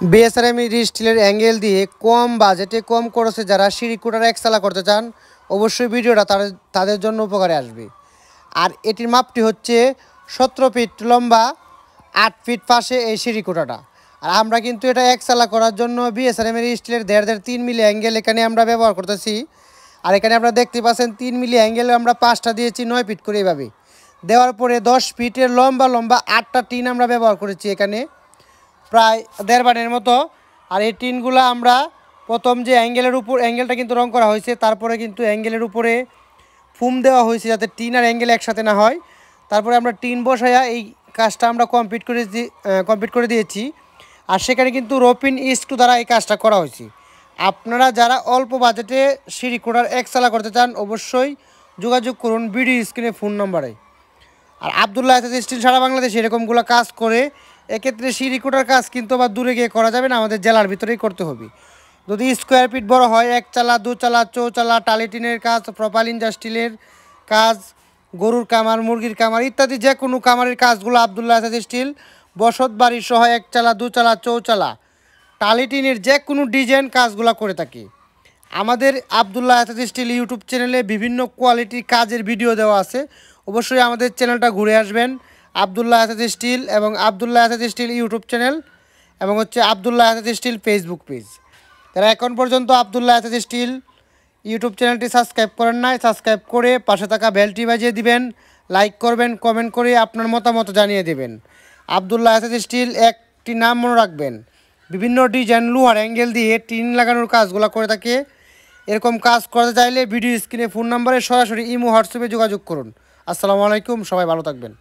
BSRM স্টিলের angle দিয়ে কম বাজেটে কম খরচে যারা সিঁড়ি কুটার একচালা করতে চান অবশ্যই ভিডিওটা তাদের জন্য উপকারে আসবে। আর এটির মাপটি হচ্ছে 17 ফিট লম্বা, 8 ফিট পাশে এই সিঁড়ি কুটাটা। আর আমরা কিন্তু এটা একচালা করার জন্য বিএসআরএম স্টিলের 1.5-3 মিলি অ্যাঙ্গেল এখানে আমরা ব্যবহার করতেছি। আর এখানে আপনারা দেখতে পাচ্ছেন 3 মিলি অ্যাঙ্গেলে আমরা 5টা দিয়েছি 9 ফিট করে এইভাবে দেওয়ার পরে 10 ফিটের লম্বা 8টা টিন আমরা ব্যবহার করেছি এখানে প্রায় 1.5 বানের মতো। আর এই টিনগুলো আমরা প্রথম যে অ্যাঙ্গেলটা কিন্তু রং করা হয়েছে, তারপরে কিন্তু অ্যাঙ্গেলের উপরে ফুম দেওয়া হয়েছে যাতে টিন আর অ্যাঙ্গেল একসাথে না হয়। তারপরে আমরা টিন বসাইয়া এই কাজটা আমরা কমপ্লিট করে দিয়েছি। আর সেখানে কিন্তু রোপিন স্ক্রু দ্বারা এই কাজটা করা হয়েছে। আপনারা যারা অল্প বাজেটে সিঁড়ি কোটার একচালা করতে চান অবশ্যই যোগাযোগ করুন ভিডিও স্ক্রিনে ফোন নম্বরে। আর আবদুল্লাহ স্টিল সারা বাংলাদেশে এরকমগুলো কাজ করে। এক্ষেত্রে সিঁড়ি কোটার কাজ কিন্তু আবার দূরে গিয়ে করা যাবে না, আমাদের জেলার ভিতরেই করতে হবে। যদি স্কোয়ার ফিট বড় হয়, একচালা, দুচালা, চৌচালা, টালিটিনের কাজ, প্রপাল ইন্ডাস্ট্রিলের কাজ, গরুর কামার, মুরগির কামার ইত্যাদি যে কোনো কামারের কাজগুলো আবদুল্লাহ স্টিল বসত বাড়ি সহ একচালা, দুচালা, চৌচালা, টালিটিনের যে কোনো ডিজাইন কাজগুলো করে থাকি। আমাদের আবদুল্লাহ স্টিল ইউটিউব চ্যানেলে বিভিন্ন কোয়ালিটির কাজের ভিডিও দেওয়া আছে, অবশ্যই আমাদের চ্যানেলটা ঘুরে আসবেন। আবদুল্লাহ স্টিল এবং আবদুল্লাহ স্টিল ইউটিউব চ্যানেল এবং হচ্ছে আবদুল্লাহ স্টিল ফেসবুক পেজ। তারা এখন পর্যন্ত আবদুল্লাহ স্টিল ইউটিউব চ্যানেলটি সাবস্ক্রাইব করেন নাই, সাবস্ক্রাইব করে পাশে থাকা বেলটি বাজিয়ে দিবেন, লাইক করবেন, কমেন্ট করে আপনার মতামত জানিয়ে দেবেন। আবদুল্লাহ স্টিল একটি নাম মনে রাখবেন, বিভিন্ন ডিজাইন লোহার অ্যাঙ্গেল দিয়ে টিন লাগানোর কাজগুলো করে থাকে। এরকম কাজ করতে চাইলে ভিডিও স্ক্রিনে ফোন নম্বরে সরাসরি ইমো হোয়াটসঅ্যাপে যোগাযোগ করুন। আসসালামু আলাইকুম, সবাই ভালো থাকবেন।